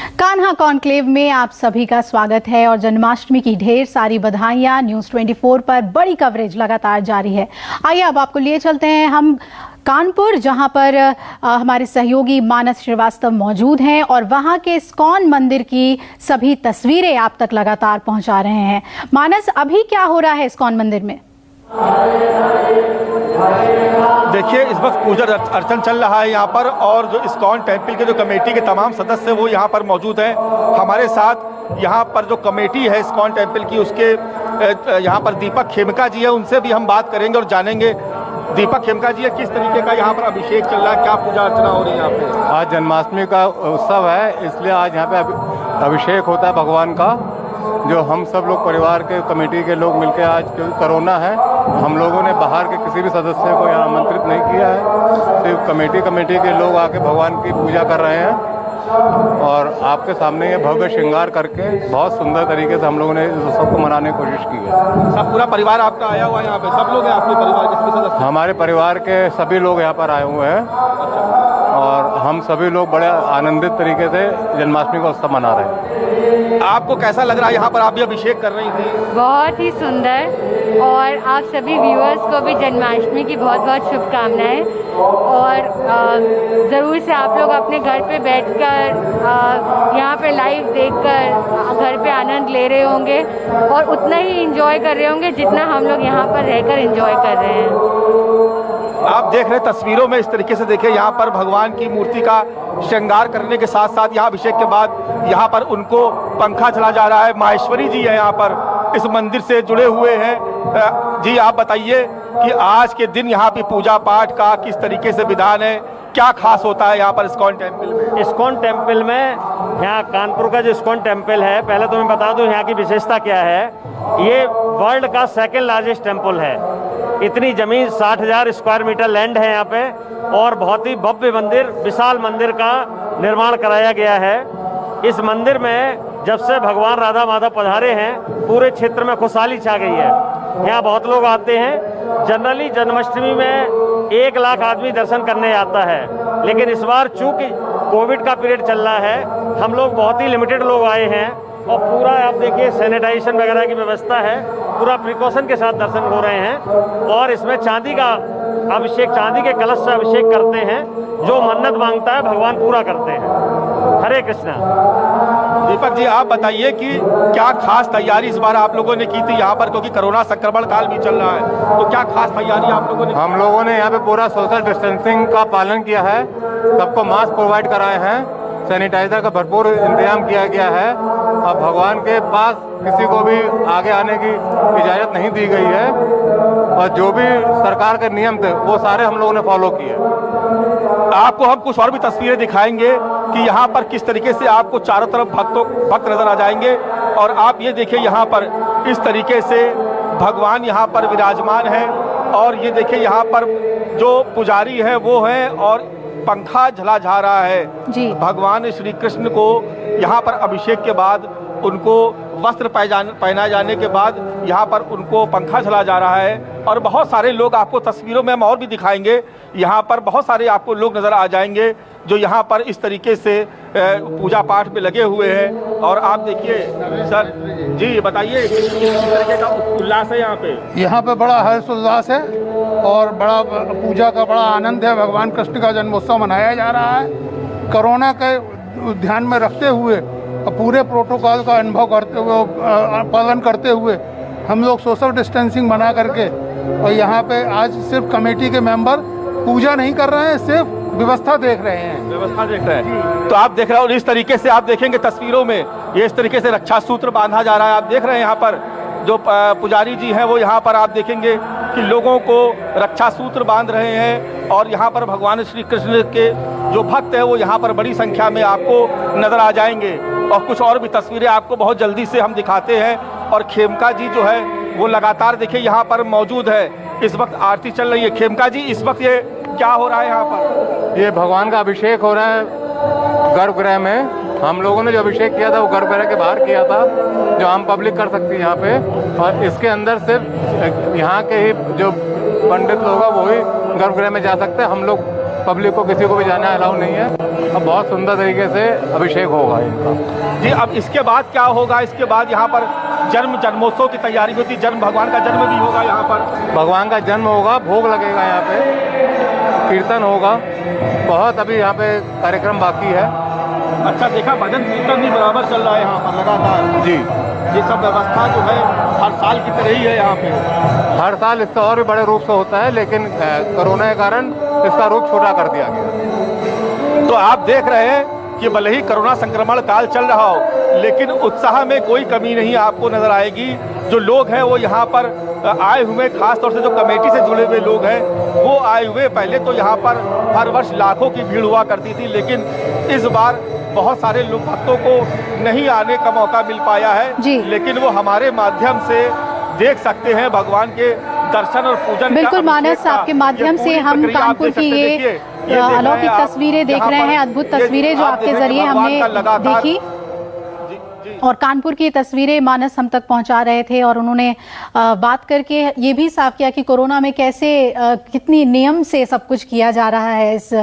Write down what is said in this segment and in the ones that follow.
Kanha conclave में आप सभी का स्वागत है और जन्माष्टमी की ढेर सारी बधाइयां। न्यूज़ 24 पर बड़ी कवरेज लगातार जारी है। आइए अब आपको लिए चलते हैं हम कानपुर, जहां पर हमारे सहयोगी मानस श्रीवास्तव मौजूद हैं और वहां के इस्कॉन मंदिर की सभी तस्वीरें आप तक लगातार पहुंचा रहे हैं। मानस, अभी क्या हो रहा है इस्कॉन मंदिर में? देखिए, इस वक्त पूजा अर्चन चल रहा है यहाँ पर और जो इस्कॉन टेम्पल के जो कमेटी के तमाम सदस्य वो यहाँ पर मौजूद हैं। हमारे साथ यहाँ पर जो कमेटी है इस्कॉन टेम्पल की, उसके यहाँ पर दीपक खेमका जी है, उनसे भी हम बात करेंगे और जानेंगे। दीपक खेमका जी, किस तरीके का यहाँ पर अभिषेक चल रहा है, क्या पूजा अर्चना हो रही है यहाँ पे? आज जन्माष्टमी का उत्सव है, इसलिए आज यहाँ पे अभिषेक होता है भगवान का। जो हम सब लोग परिवार के कमेटी के लोग मिलकर, आज क्योंकि कोरोना है, हम लोगों ने बाहर के किसी भी सदस्य को यहाँ आमंत्रित नहीं किया है। सिर्फ कमेटी के लोग आके भगवान की पूजा कर रहे हैं और आपके सामने ये भव्य श्रृंगार करके बहुत सुंदर तरीके से हम लोगों ने इस उत्सव को मनाने की कोशिश की है। सब पूरा परिवार आपका आया हुआ है यहाँ पे? सब लोग हैं आपके परिवार के सदस्य? हमारे परिवार के सभी लोग यहाँ पर आए हुए हैं और हम सभी लोग बड़े आनंदित तरीके से जन्माष्टमी का उत्सव मना रहे हैं। आपको कैसा लग रहा है यहाँ पर? आप भी अभिषेक कर रही थी। बहुत ही सुंदर, और आप सभी व्यूअर्स को भी जन्माष्टमी की बहुत बहुत शुभकामनाएं। और ज़रूर से आप लोग अपने घर पे बैठकर यहाँ पे लाइव देखकर घर पे आनंद ले रहे होंगे और उतना ही एंजॉय कर रहे होंगे जितना हम लोग यहाँ पर रहकर एंजॉय कर रहे हैं। आप देख रहे तस्वीरों में, इस तरीके से देखिए यहाँ पर भगवान की मूर्ति का श्रृंगार करने के साथ साथ यहाँ अभिषेक के बाद यहाँ पर उनको पंखा चला जा रहा है। माहेश्वरी जी है यहाँ पर इस मंदिर से जुड़े हुए हैं। जी, आप बताइए कि आज के दिन यहाँ पे पूजा पाठ का किस तरीके से विधान है, क्या खास होता है यहाँ पर इस्कॉन टेम्पल में? इस्कॉन टेम्पल में, यहाँ कानपुर का जो इस्कॉन टेम्पल है, पहले तो मैं बता दूं यहाँ की विशेषता क्या है। ये वर्ल्ड का सेकंड लार्जेस्ट टेम्पल है। इतनी जमीन, 60,000 स्क्वायर मीटर लैंड है यहाँ पे और बहुत ही भव्य मंदिर, विशाल मंदिर का निर्माण कराया गया है। इस मंदिर में जब से भगवान राधा माधव पधारे हैं, पूरे क्षेत्र में खुशहाली छा गई है। यहाँ बहुत लोग आते हैं। जनरली जन्माष्टमी में 1 लाख आदमी दर्शन करने आता है, लेकिन इस बार चूंकि कोविड का पीरियड चल रहा है, हम लोग बहुत ही लिमिटेड लोग आए हैं और पूरा आप देखिए सैनिटाइजेशन वगैरह की व्यवस्था है, पूरा प्रिकॉशन के साथ दर्शन हो रहे हैं। और इसमें चांदी का अभिषेक, चांदी के कलश से अभिषेक करते हैं। जो मन्नत मांगता है भगवान पूरा करते हैं। हरे कृष्णा। दीपक जी, आप बताइए कि क्या खास तैयारी इस बार आप लोगों ने की थी यहाँ पर, क्योंकि कोरोना संक्रमण काल भी चल रहा है, तो क्या खास तैयारी आप लोगों ने? हम लोगों ने यहाँ पे पूरा सोशल डिस्टेंसिंग का पालन किया है, सबको मास्क प्रोवाइड कराए हैं, सैनिटाइजर का भरपूर इंतजाम किया गया है और भगवान के पास किसी को भी आगे आने की इजाज़त नहीं दी गई है और जो भी सरकार के नियम थे वो सारे हम लोगों ने फॉलो किए। आपको हम कुछ और भी तस्वीरें दिखाएंगे कि यहाँ पर किस तरीके से आपको चारों तरफ भक्त नजर आ जाएंगे। और आप ये देखिए यहाँ पर इस तरीके से भगवान यहाँ पर विराजमान है और ये देखिए यहाँ पर जो पुजारी है वो है और पंखा झला जा रहा है जी। भगवान श्री कृष्ण को यहाँ पर अभिषेक के बाद उनको वस्त्र पहनाए जाने के बाद यहाँ पर उनको पंखा झला जा रहा है और बहुत सारे लोग, आपको तस्वीरों में हम और भी दिखाएंगे, यहाँ पर बहुत सारे आपको लोग नज़र आ जाएंगे जो यहाँ पर इस तरीके से पूजा पाठ में लगे हुए हैं। और आप देखिए सर जी, बताइए किस तरीके का उल्लास है यहाँ पे? यहाँ पे बड़ा हर्ष उल्लास है और बड़ा पूजा का बड़ा आनंद है। भगवान कृष्ण का जन्मोत्सव मनाया जा रहा है। कोरोना के ध्यान में रखते हुए पूरे प्रोटोकॉल का अनुभव करते हुए, पालन करते हुए हम लोग सोशल डिस्टेंसिंग बना करके और यहाँ पे आज सिर्फ कमेटी के मेंबर पूजा नहीं कर रहे हैं, सिर्फ व्यवस्था देख रहे हैं। व्यवस्था देख रहे हैं। तो आप देख रहे हो इस तरीके से, आप देखेंगे तस्वीरों में ये इस तरीके से रक्षा सूत्र बांधा जा रहा है। आप देख रहे हैं यहाँ पर जो पुजारी जी हैं वो यहाँ पर आप देखेंगे कि लोगों को रक्षा सूत्र बांध रहे हैं और यहाँ पर भगवान श्री कृष्ण के जो भक्त है वो यहाँ पर बड़ी संख्या में आपको नजर आ जाएंगे। और कुछ और भी तस्वीरें आपको बहुत जल्दी से हम दिखाते हैं। और खेमका जी जो है वो लगातार देखिए यहाँ पर मौजूद है। इस वक्त आरती चल रही है। खेमका जी, इस वक्त ये क्या हो रहा है यहाँ पर? ये भगवान का अभिषेक हो रहा है गर्भगृह में। हम लोगों ने जो अभिषेक किया था वो गर्भगृह के बाहर किया था, जो आम पब्लिक कर सकती है यहाँ पे, और इसके अंदर सिर्फ यहाँ के ही जो पंडित लोग हैं वो ही गर्भगृह में जा सकते हैं। हम लोग पब्लिक को किसी को भी जाना अलाउ नहीं है। अब बहुत सुंदर तरीके से अभिषेक होगा इनका। जी, अब इसके बाद क्या होगा? इसके बाद यहाँ पर जन्मोत्सव की तैयारी होती, भगवान का जन्म भी होगा यहाँ पर। भगवान का जन्म होगा, भोग लगेगा यहाँ पे, कीर्तन होगा, बहुत अभी यहाँ पे कार्यक्रम बाकी है। अच्छा, देखा भजन कीर्तन भी बराबर चल रहा है यहाँ पर लगातार। जी, ये सब व्यवस्था जो है हर साल की तरह ही है यहाँ पे। हर साल इससे और भी बड़े रूप से होता है, लेकिन कोरोना के कारण इसका रूप छोटा कर दिया गया। तो आप देख रहे हैं कि भले ही कोरोना संक्रमण काल चल रहा हो, लेकिन उत्साह में कोई कमी नहीं आपको नजर आएगी। जो लोग हैं वो यहाँ पर आए हुए, खास तौर से जो कमेटी से जुड़े हुए लोग हैं वो आए हुए। पहले तो यहाँ पर हर वर्ष लाखों की भीड़ हुआ करती थी, लेकिन इस बार बहुत सारे लोग भक्तों को नहीं आने का मौका मिल पाया है, लेकिन वो हमारे माध्यम से देख सकते हैं भगवान के दर्शन और पूजन। बिल्कुल मानस, आपके माध्यम से हम कानपुर की ये अलौकिक तस्वीरें देख रहे हैं, अद्भुत तस्वीरें जो आपके जरिए हमने देखी। और कानपुर की तस्वीरें मानस हम तक पहुंचा रहे थे और उन्होंने बात करके ये भी साफ किया कि कोरोना में कैसे कितनी नियम से सब कुछ किया जा रहा है इस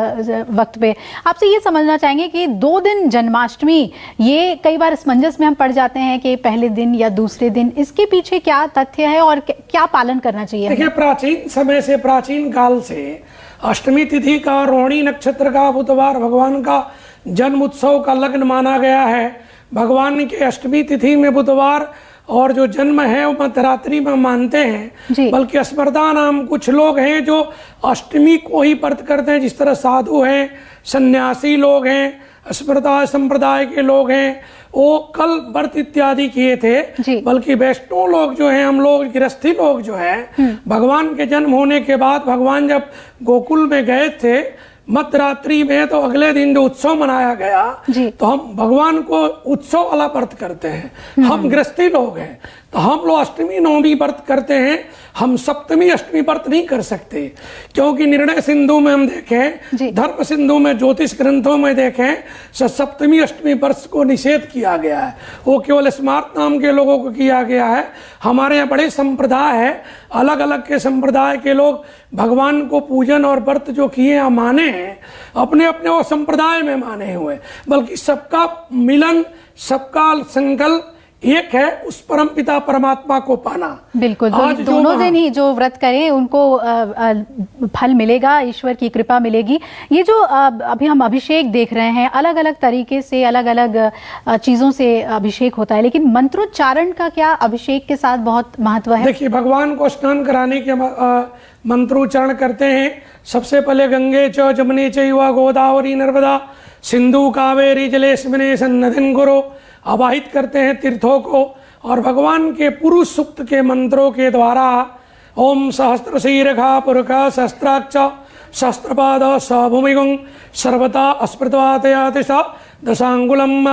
वक्त पे। आपसे ये समझना चाहेंगे कि 2 दिन जन्माष्टमी, ये कई बार असमंजस में हम पड़ जाते हैं कि पहले दिन या दूसरे दिन, इसके पीछे क्या तथ्य है और क्या पालन करना चाहिए? देखिए, प्राचीन समय से, प्राचीन काल से अष्टमी तिथि का, रोहिणी नक्षत्र का बुधवार भगवान का जन्म उत्सव का लग्न माना गया है। भगवान के अष्टमी तिथि में बुधवार और जो जन्म है वो मध्यरात्रि में मानते हैं। बल्कि स्मृता नाम कुछ लोग हैं जो अष्टमी को ही व्रत करते हैं, जिस तरह साधु हैं, सन्यासी लोग हैं, स्मृता संप्रदाय के लोग हैं, वो कल व्रत इत्यादि किए थे। बल्कि वैष्णव लोग जो हैं, हम लोग गृहस्थी लोग जो हैं, भगवान के जन्म होने के बाद भगवान जब गोकुल में गए थे मध्यरात्रि में, तो अगले दिन जो उत्सव मनाया गया, तो हम भगवान को उत्सव वाला व्रत करते हैं। हम गृहस्थी लोग हैं तो हम लोग अष्टमी नवमी व्रत करते हैं, हम सप्तमी अष्टमी व्रत नहीं कर सकते, क्योंकि निर्णय सिंधु में हम देखें, धर्म सिंधु में, ज्योतिष ग्रंथों में देखें, सप्तमी अष्टमी व्रत को निषेध किया गया है। वो केवल स्मार्ट नाम के लोगों को किया गया है। हमारे यहाँ बड़े संप्रदाय है, अलग अलग के संप्रदाय के लोग भगवान को पूजन और व्रत जो किए हैं माने हैं, अपने अपने वो संप्रदाय में माने हुए, बल्कि सबका मिलन, सबका संकल्प एक है, उस परम पिता परमात्मा को पाना। बिल्कुल, दोनों दिन ही जो व्रत करें उनको फल मिलेगा, ईश्वर की कृपा मिलेगी। ये जो अभी हम अभिषेक देख रहे हैं, अलग अलग तरीके से, अलग अलग चीजों से अभिषेक होता है, लेकिन मंत्रोच्चारण का क्या अभिषेक के साथ बहुत महत्व है? देखिए, भगवान को स्नान कराने के मंत्रोच्चारण करते हैं। सबसे पहले गंगे च जमुने चैव गोदावरी नर्मदा सिंधु कावेरी जलेस्मिने सन्निधिं कुरु आवाहित करते हैं तीर्थों को, और भगवान के पुरुष सूक्त के मंत्रों के द्वारा ओम सहस्त्र शीरखा पुरखा सहस्त्राक्ष सहस्त्रपाद सभूमिगुं सर्वता अस्मृतवातयातिशा दशांगुलम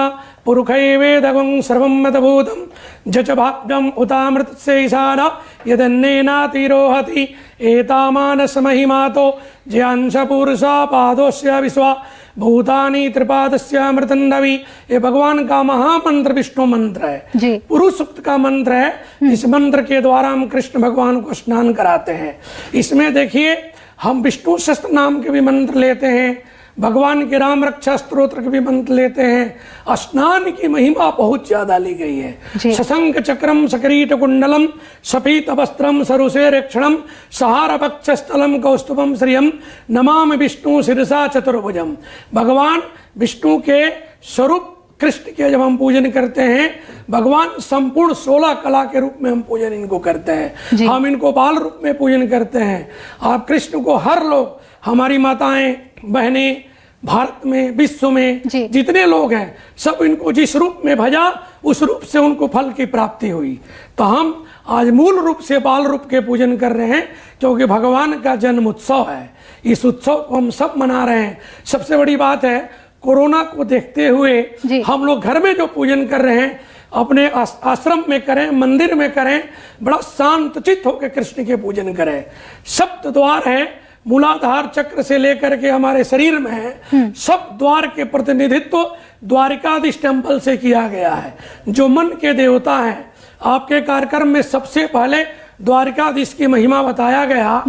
पुरुखैवेदगुं सर्वं मदभूतं जच भाग्यम उतामृतस्य ईशान यदन्नेनातिरोहति एतामानस महिमातो ज्यांश पुरुषा पादोस्य विश्वा भूतानी त्रिपादस्य मृतंडवी। ये भगवान का महामंत्र विष्णु मंत्र है, पुरुष सूक्त का मंत्र है। इस मंत्र के द्वारा हम कृष्ण भगवान को स्नान कराते हैं। इसमें देखिए, हम विष्णु शस्त्र नाम के भी मंत्र लेते हैं, भगवान के राम रक्षा स्तोत्र के भी मंत्र लेते हैं। स्नान की महिमा बहुत ज्यादा ली गई है। शशंक चक्रम सकरीट कुंडलम सफीत वस्त्रम सरुषेरक्षणम सहार पक्षस्थलम कौस्तुभम श्रियम नमामि विष्णु शिरसा चतुर्भुजम। भगवान विष्णु के स्वरूप कृष्ण के जब हम पूजन करते हैं, भगवान संपूर्ण 16 कला के रूप में हम पूजन इनको करते हैं। हम इनको बाल रूप में पूजन करते हैं। आप कृष्ण को हर लोग, हमारी माताएं बहनें, भारत में, विश्व में जितने लोग हैं, सब इनको जिस रूप में भजा, उस रूप से उनको फल की प्राप्ति हुई। तो हम आज मूल रूप से बाल रूप के पूजन कर रहे हैं, क्योंकि भगवान का जन्म उत्सव है। इस उत्सव को हम सब मना रहे हैं। सबसे बड़ी बात है, कोरोना को देखते हुए हम लोग घर में जो पूजन कर रहे हैं, अपने आश्रम में करें, मंदिर में करें, बड़ा शांत चित्त होकर कृष्ण के पूजन करें। सप्त द्वार है, मूलाधार चक्र से लेकर के हमारे शरीर में है, सब द्वार के प्रतिनिधित्व द्वारिकाधीश टेम्पल से किया गया है, जो मन के देवता हैं। आपके कार्यक्रम में सबसे पहले द्वारिकाधीश की महिमा बताया गया,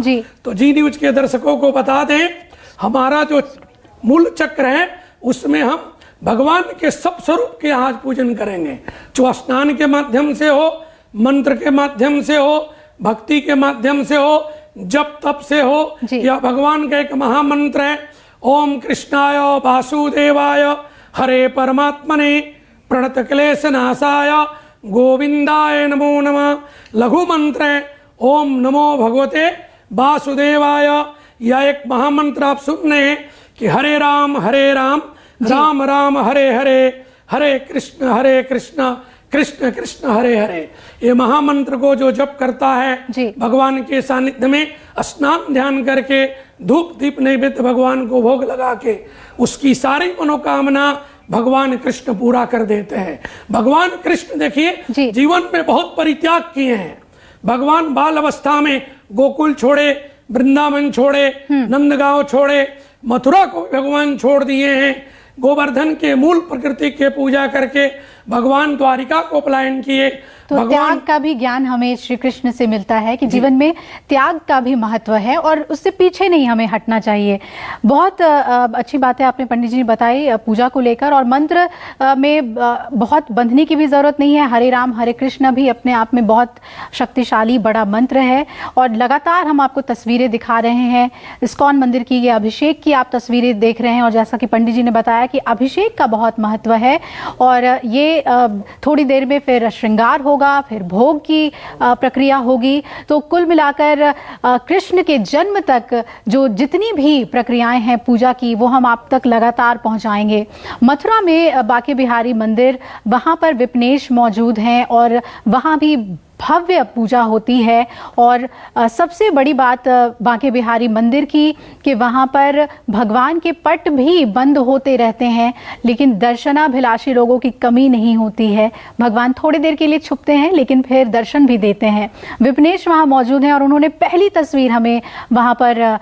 तो जी न्यूज के दर्शकों को बता दें, हमारा जो मूल चक्र है उसमें हम भगवान के सब स्वरूप के आज पूजन करेंगे, जो स्नान के माध्यम से हो, मंत्र के माध्यम से हो, भक्ति के माध्यम से हो, जप तप से हो, या भगवान का एक महामंत्र है ओम कृष्णाय वासुदेवाय हरे परमात्मने प्रणत क्लेश नाशाय गोविंदाय नमो नमः। लघु मंत्र है ओम नमो भगवते वासुदेवाय। यह एक महामंत्र आप सुन रहे हैं कि हरे राम राम राम हरे हरे, हरे कृष्ण कृष्ण कृष्ण हरे हरे। ये महामंत्र को जो जप करता है भगवान के सानिध्य में स्नान ध्यान करके धूप दीप नैवेद्य भगवान को भोग लगा के उसकी सारी मनोकामना भगवान कृष्ण पूरा कर देते हैं। भगवान कृष्ण देखिए जीवन में बहुत परित्याग किए हैं। भगवान बाल अवस्था में गोकुल छोड़े, वृंदावन छोड़े, नंदगांव छोड़े, मथुरा को भगवान छोड़ दिए हैं। गोवर्धन के मूल प्रकृति के पूजा करके भगवान द्वारिका को पलायन किए। तो त्याग का भी ज्ञान हमें श्री कृष्ण से मिलता है कि जीवन में त्याग का भी महत्व है और उससे पीछे नहीं हमें हटना चाहिए। बहुत अच्छी बात है आपने पंडित जी ने बताई पूजा को लेकर, और मंत्र में बहुत बंधने की भी जरूरत नहीं है। हरे राम हरे कृष्ण भी अपने आप में बहुत शक्तिशाली बड़ा मंत्र है। और लगातार हम आपको तस्वीरें दिखा रहे हैं इस्कॉन मंदिर की, ये अभिषेक की आप तस्वीरें देख रहे हैं। और जैसा कि पंडित जी ने बताया कि अभिषेक का बहुत महत्व है और ये थोड़ी देर में फिर श्रृंगार होगा, फिर भोग की प्रक्रिया होगी। तो कुल मिलाकर कृष्ण के जन्म तक जो जितनी भी प्रक्रियाएं हैं पूजा की वो हम आप तक लगातार पहुंचाएंगे। मथुरा में बांके बिहारी मंदिर, वहां पर विपनेश मौजूद हैं और वहां भी भव्य पूजा होती है। और सबसे बड़ी बात बांके बिहारी मंदिर की कि वहाँ पर भगवान के पट भी बंद होते रहते हैं, लेकिन दर्शनाभिलाषी लोगों की कमी नहीं होती है। भगवान थोड़ी देर के लिए छुपते हैं लेकिन फिर दर्शन भी देते हैं। विपनेश वहाँ मौजूद हैं और उन्होंने पहली तस्वीर हमें वहाँ पर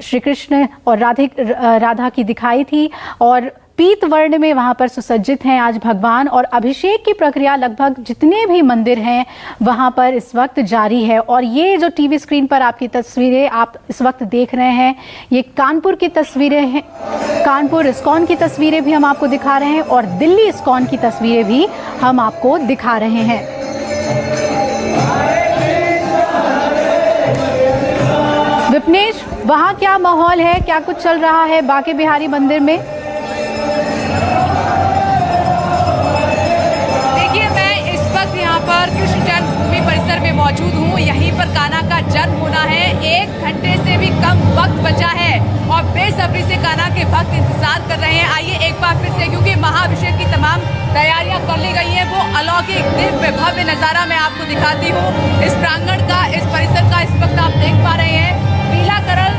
श्री कृष्ण और राधा की दिखाई थी और पीत वर्ण में वहां पर सुसज्जित हैं आज भगवान। और अभिषेक की प्रक्रिया लगभग जितने भी मंदिर हैं वहां पर इस वक्त जारी है। और ये जो टीवी स्क्रीन पर आपकी तस्वीरें आप इस वक्त देख रहे हैं ये कानपुर की तस्वीरें हैं। कानपुर इस्कॉन की तस्वीरें भी हम आपको दिखा रहे हैं और दिल्ली इस्कॉन की तस्वीरें भी हम आपको दिखा रहे हैं। विपनेश, वहां क्या माहौल है, क्या कुछ चल रहा है बांके बिहारी मंदिर में? पर कृष्ण जन्मभूमि परिसर में मौजूद हूँ। यहीं पर कान्हा का जन्म होना है। 1 घंटे से भी कम वक्त बचा है और बेसब्री से कान्हा के भक्त इंतजार कर रहे हैं। आइए एक बार फिर से, क्योंकि महाअभिषेक की तमाम तैयारियां कर ली गई हैं, वो अलौकिक दिव्य भव्य नज़ारा मैं आपको दिखाती हूँ। इस प्रांगण का, इस परिसर का इस वक्त आप देख पा रहे हैं। पीला कलर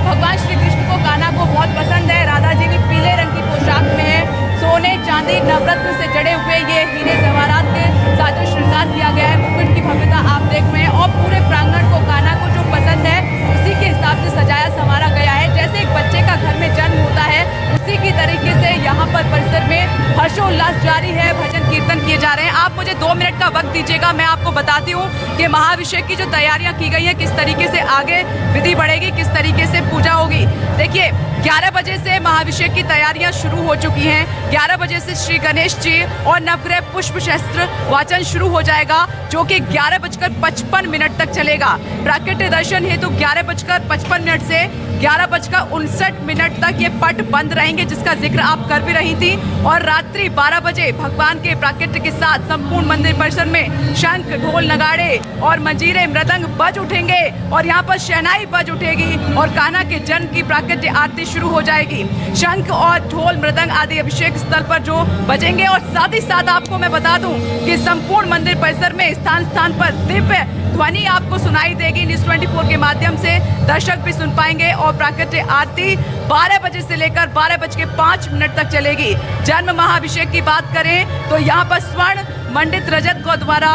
भगवान श्री कृष्ण को, कान्हा को बहुत पसंद है। राधा जी भी पीले रंग की पोशाक में है। सोने चांदी नवरत्न से जड़े हुए ये हीरे जवाहरात के साजो श्रृंगार किया गया है। मुकुट की भव्यता आप देख रहे हैं और पूरे प्रांगण को कान्हा को जो पसंद है उसी के हिसाब से सजाया संवारा गया है। जैसे एक बच्चे का घर में जन्म होता है उसी की तरीके से यहाँ पर परिसर में हर्षोल्लास जारी है। भजन कीर्तन किए जा रहे हैं। आप मुझे 2 मिनट का वक्त दीजिएगा, मैं आपको बताती हूँ कि महाअभिषेक की जो तैयारियां की गई हैं किस तरीके से आगे विधि बढ़ेगी, किस तरीके से पूजा होगी। देखिए 11 बजे से महाअभिषेक की तैयारियां शुरू हो चुकी हैं। 11 बजे से श्री गणेश जी और नवग्रह पुष्प शस्त्र वाचन शुरू हो जाएगा, जो कि 11:55 तक चलेगा। प्राकट्य दर्शन हेतु 11:55 से 11:59 तक ये पट बंद रहेंगे, जिसका जिक्र आप कर भी रही थी। और रात्रि 12 बजे भगवान के प्राकट्य के साथ संपूर्ण मंदिर परिसर में शंख ढोल नगाड़े और मंजीरे मृदंग बज उठेंगे और यहाँ पर शहनाई बज उठेगी और कान्हा के जन्म की प्राकट्य आरती शुरू हो जाएगी। शंख और ढोल मृदंग आदि अभिषेक स्थल पर जो बजेंगे। और साथ ही साथ आपको मैं बता दूं कि संपूर्ण मंदिर परिसर में स्थान स्थान पर दिव्य ध्वनि आपको सुनाई देगी। न्यूज़ 24 के माध्यम से दर्शक भी सुन पाएंगे। और प्राकट्य आरती 12 बजे से लेकर 12:05 तक चलेगी। जन्म महाअभिषेक की बात करें तो यहाँ पर स्वर्ण मंडित रजत को द्वारा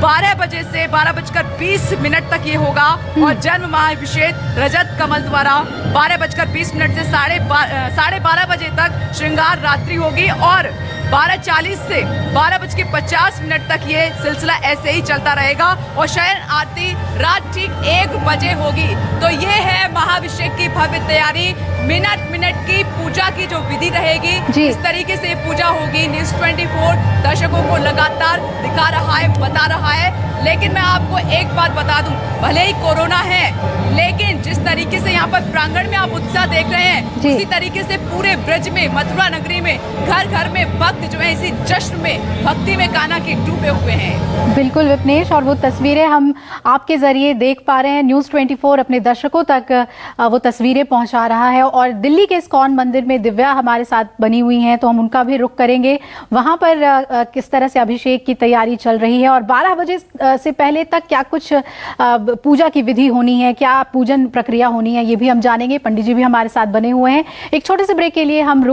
12 बजे से 12:20 तक ये होगा। और जन्म महाअभिषेक रजत कमल द्वारा 12:20 से 12:30 बजे तक श्रृंगार रात्रि होगी। और 12:40 से 12:50 तक ये सिलसिला ऐसे ही चलता रहेगा और शयन आरती रात ठीक 1 बजे होगी। तो ये है महाभिषेक की भव्य तैयारी, मिनट मिनट की पूजा की जो विधि रहेगी, इस तरीके से पूजा होगी। न्यूज़ 24 दर्शकों को लगातार दिखा रहा है, बता रहा है। लेकिन मैं आपको एक बात बता दूं, भले ही कोरोना है, लेकिन जिस तरीके से यहाँ पर प्रांगण में आप उत्साह देख रहे हैं, उसी तरीके से पूरे ब्रज में, मथुरा नगरी में, घर घर में भक्त जो है इसी जश्न में, भक्ति में कान्हा के डूबे हुए हैं। बिल्कुल विपनेश, और वो तस्वीरें हम आपके जरिए देख पा रहे हैं। न्यूज़ 24 अपने दर्शकों तक वो तस्वीरें पहुंचा रहा है। और दिल्ली के इस्कॉन मंदिर में दिव्या हमारे साथ बनी हुई हैं, तो हम उनका भी रुख करेंगे। वहां पर किस तरह से अभिषेक की तैयारी चल रही है और 12 बजे से पहले तक क्या कुछ पूजा की विधि होनी है, क्या पूजन प्रक्रिया होनी है, ये भी हम जानेंगे। पंडित जी भी हमारे साथ बने हुए हैं। एक छोटे से ब्रेक के लिए हम